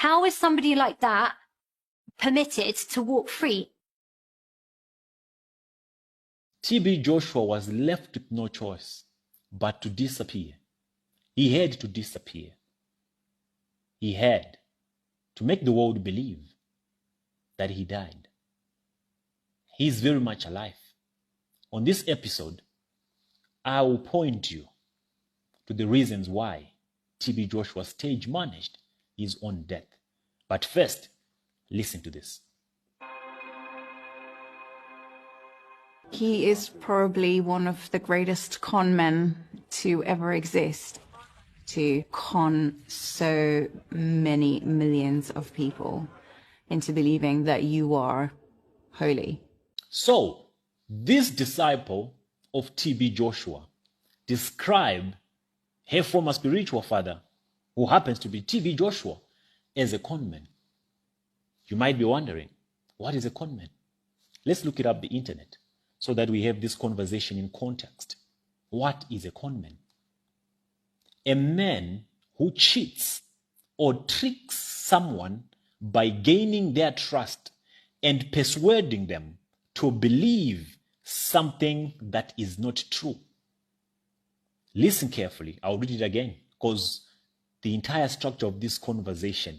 How is somebody like that permitted to walk free? TB Joshua was left with no choice but to disappear. He had to disappear. He had to make the world believe that he died. He is very much alive. On this episode, I will point you to the reasons why TB Joshua stage managed his own death. But first, listen to this. He is probably one of the greatest con men to ever exist, to con so many millions of people into believing that you are holy. So, this disciple of TB Joshua described her former spiritual father, who happens to be TB Joshua, as a conman. You might be wondering, what is a conman? Let's look it up on the internet so that we have this conversation in context. What is a conman? A man who cheats or tricks someone by gaining their trust and persuading them to believe something that is not true. Listen carefully. I'll read it again because the entire structure of this conversation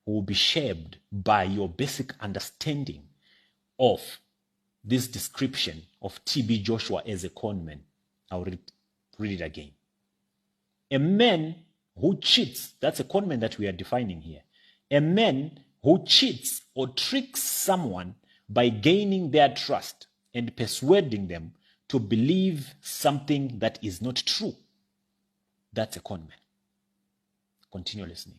will be shaped by your basic understanding of this description of TB Joshua as a conman. I'll read it again. A man who cheats, that's a conman that we are defining here. A man who cheats or tricks someone by gaining their trust and persuading them to believe something that is not true. That's a conman. Continue listening.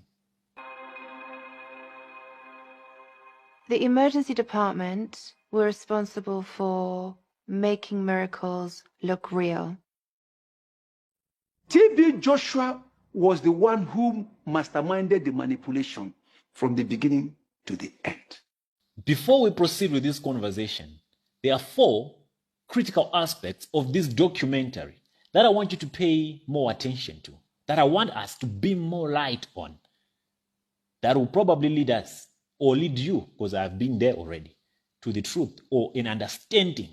The emergency department were responsible for making miracles look real. TB Joshua was the one who masterminded the manipulation from the beginning to the end. Before we proceed with this conversation, there are 4 critical aspects of this documentary that I want you to pay more attention to, that I want us to beam more light on, that will probably lead us, or lead you, because I've been there already, to the truth or an understanding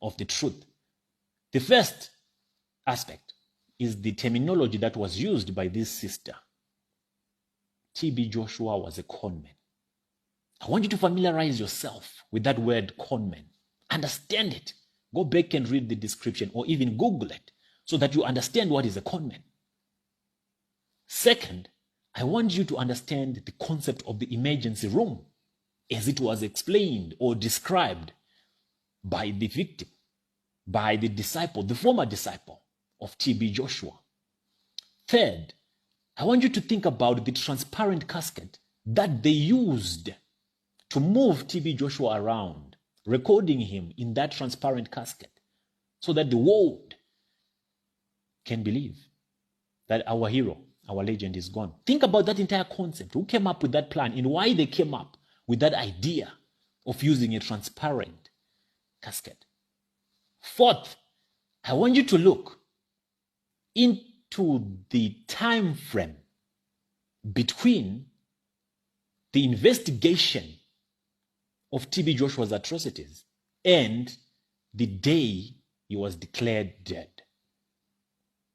of the truth. The first aspect is the terminology that was used by this sister. TB Joshua was a conman. I want you to familiarize yourself with that word conman. Understand it. Go back and read the description or even Google it so that you understand what is a conman. Second, I want you to understand the concept of the emergency room as it was explained or described by the victim, by the disciple, the former disciple of TB Joshua. Third, I want you to think about the transparent casket that they used to move TB Joshua around, recording him in that transparent casket so that the world can believe that our hero, our legend is gone. Think about that entire concept. Who came up with that plan and why they came up with that idea of using a transparent casket? Fourth, I want you to look into the time frame between the investigation of TB Joshua's atrocities and the day he was declared dead.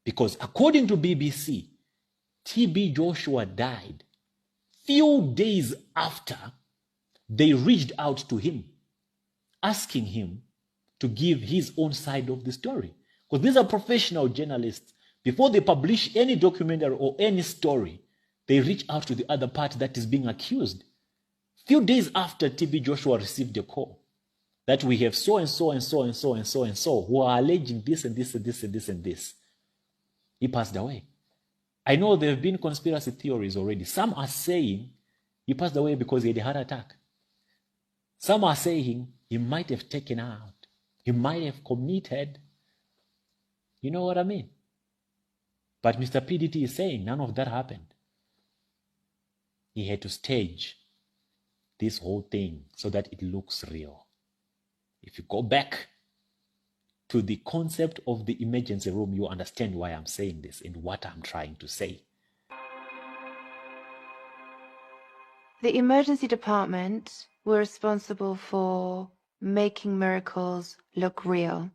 Because according to BBC, TB Joshua died few days after they reached out to him, asking him to give his own side of the story. Because these are professional journalists. Before they publish any documentary or any story, they reach out to the other party that is being accused. Few days after TB Joshua received a call that we have so and so and so and so and so and so who are alleging this and this and this and this and this, he passed away. I know there have been conspiracy theories already. Some are saying he passed away because he had a heart attack. Some are saying he might have taken out. He might have committed. You know what I mean? But Mr. PDT is saying none of that happened. He had to stage this whole thing so that it looks real. If you go back to the concept of the emergency room, you understand why I'm saying this and what I'm trying to say. The emergency department were responsible for making miracles look real.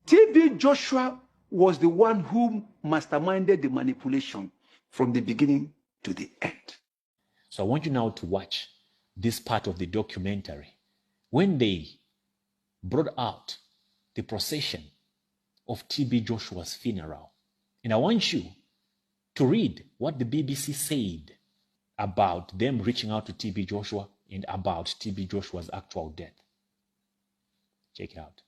TB Joshua was the one who masterminded the manipulation from the beginning to the end. So I want you now to watch this part of the documentary. When they brought out the procession of TB Joshua's funeral, and I want you to read what the BBC said about them reaching out to TB Joshua and about TB Joshua's actual death. Check it out.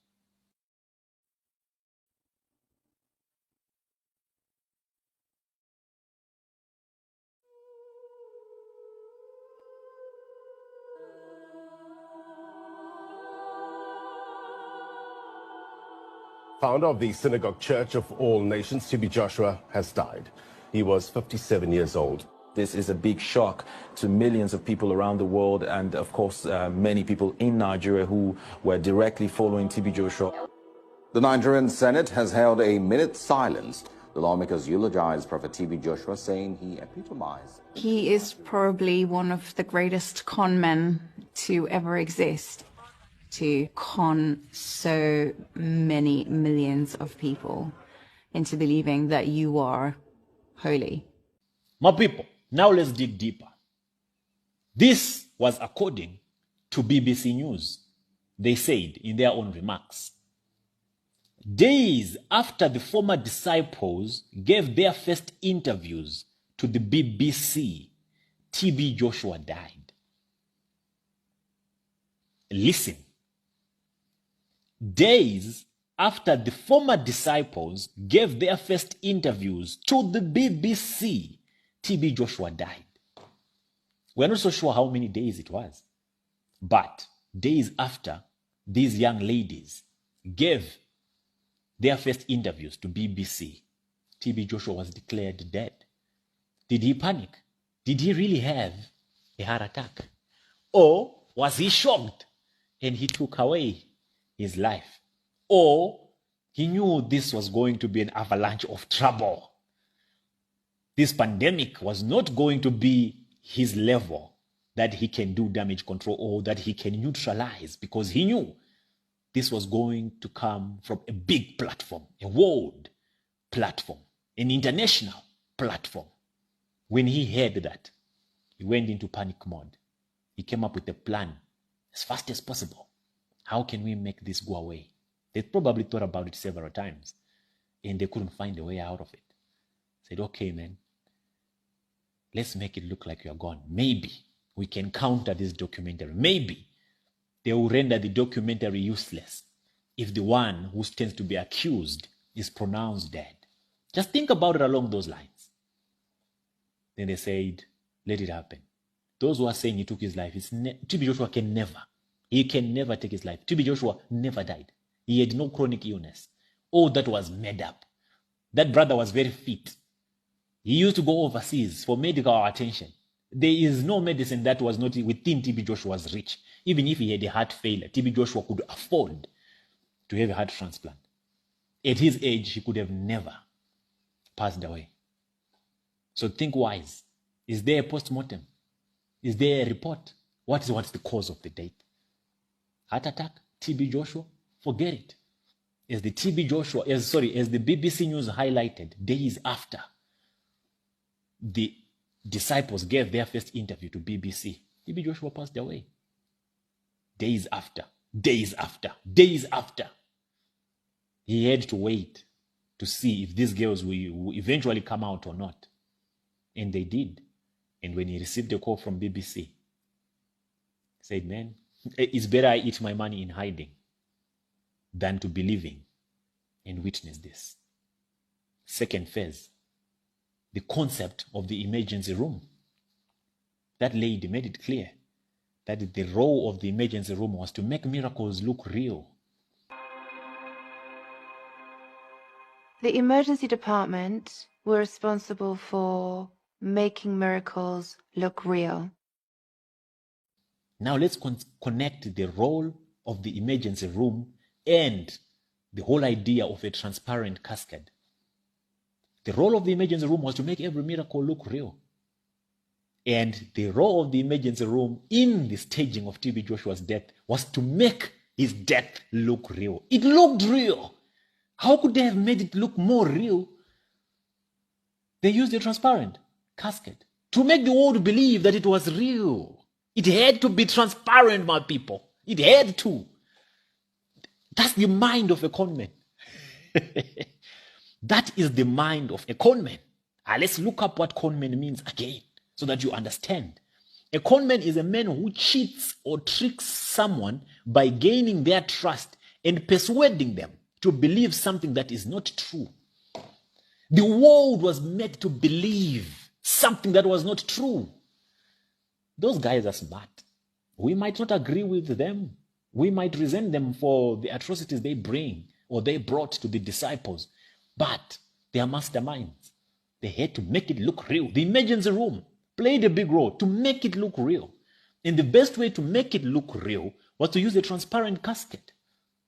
Founder of the Synagogue Church of All Nations, TB Joshua, has died. He was 57 years old. This is a big shock to millions of people around the world and, of course, many people in Nigeria who were directly following TB Joshua. The Nigerian Senate has held a minute's silence. The lawmakers eulogized Prophet TB Joshua, saying he epitomized. He is probably one of the greatest con men to ever exist, to con so many millions of people into believing that you are holy. My people, now let's dig deeper. This was according to BBC News. They said in their own remarks, days after the former disciples gave their first interviews to the BBC, TB Joshua died. Listen. Days after the former disciples gave their first interviews to the BBC, TB Joshua died. We're not so sure how many days it was, but days after these young ladies gave their first interviews to BBC, TB Joshua was declared dead. Did he panic? Did he really have a heart attack? Or was he shocked and he took away his life? Or he knew this was going to be an avalanche of trouble? This pandemic was not going to be his level that he can do damage control or that he can neutralize, because he knew this was going to come from a big platform, a world platform, an international platform. When he heard that, he went into panic mode. He came up with a plan as fast as possible. How can we make this go away? They probably thought about it several times and they couldn't find a way out of it. Said, okay, man, let's make it look like you're gone. Maybe we can counter this documentary. Maybe they will render the documentary useless if the one who stands to be accused is pronounced dead. Just think about it along those lines. Then they said, let it happen. Those who are saying he took his life, TB Joshua can never take his life. TB Joshua never died. He had no chronic illness. All that was made up. That brother was very fit. He used to go overseas for medical attention. There is no medicine that was not within TB Joshua's reach. Even if he had a heart failure, TB Joshua could afford to have a heart transplant. At his age, he could have never passed away. So think wise. Is there a post-mortem? Is there a report? What's the cause of the death? Heart attack? TB Joshua? Forget it. As the BBC News highlighted, days after the disciples gave their first interview to BBC, TB Joshua passed away. Days after. He had to wait to see if these girls will eventually come out or not. And they did. And when he received a call from BBC, he said, man, it's better I eat my money in hiding than to be living and witness this. Second phase, the concept of the emergency room. That lady made it clear that the role of the emergency room was to make miracles look real. The emergency department were responsible for making miracles look real. Now let's connect the role of the emergency room and the whole idea of a transparent cascade. The role of the emergency room was to make every miracle look real. And the role of the emergency room in the staging of TB Joshua's death was to make his death look real. It looked real. How could they have made it look more real? They used a transparent casket to make the world believe that it was real. It had to be transparent, my people. It had to. That's the mind of a conman. That is the mind of a conman. Let's look up what conman means again, so that you understand. A conman is a man who cheats or tricks someone by gaining their trust and persuading them to believe something that is not true. The world was made to believe something that was not true. Those guys are smart. We might not agree with them. We might resent them for the atrocities they bring or they brought to the disciples. But they are masterminds. They had to make it look real. The emergency room played a big role to make it look real. And the best way to make it look real was to use a transparent casket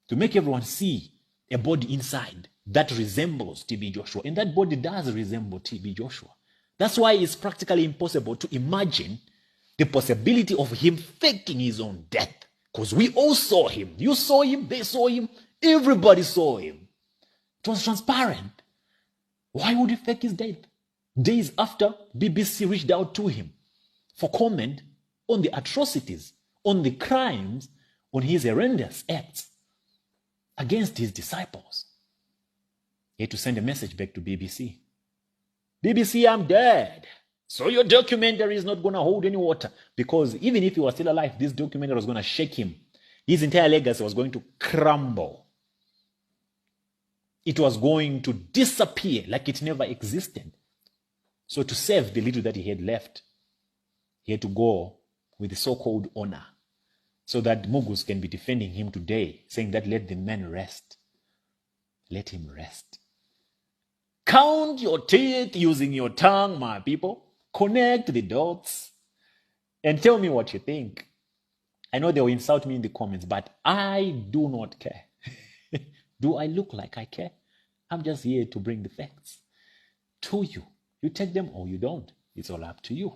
to make everyone see a body inside that resembles TB Joshua. And that body does resemble TB Joshua. That's why it's practically impossible to imagine the possibility of him faking his own death. Because we all saw him. You saw him, they saw him, everybody saw him. It was transparent. Why would he fake his death? Days after, BBC reached out to him for comment on the atrocities, on the crimes, on his horrendous acts against his disciples. He had to send a message back to BBC. BBC, I'm dead. So your documentary is not going to hold any water. Because even if he was still alive, this documentary was going to shake him. His entire legacy was going to crumble. It was going to disappear like it never existed. So to save the little that he had left, he had to go with the so-called honor, so that Mugus can be defending him today, saying that let the man rest. Let him rest. Count your teeth using your tongue, my people. Connect the dots and tell me what you think. I know they will insult me in the comments, but I do not care. Do I look like I care? I'm just here to bring the facts to you. You take them or you don't. It's all up to you.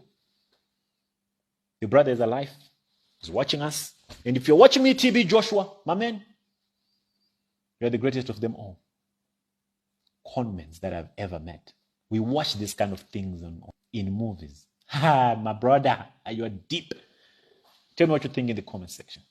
The brother is alive. He's watching us. And if you're watching me, TB Joshua, my man, you're the greatest of them all. Conmen that I've ever met. We watch these kind of things in movies. My brother, you're deep. Tell me what you think in the comment section.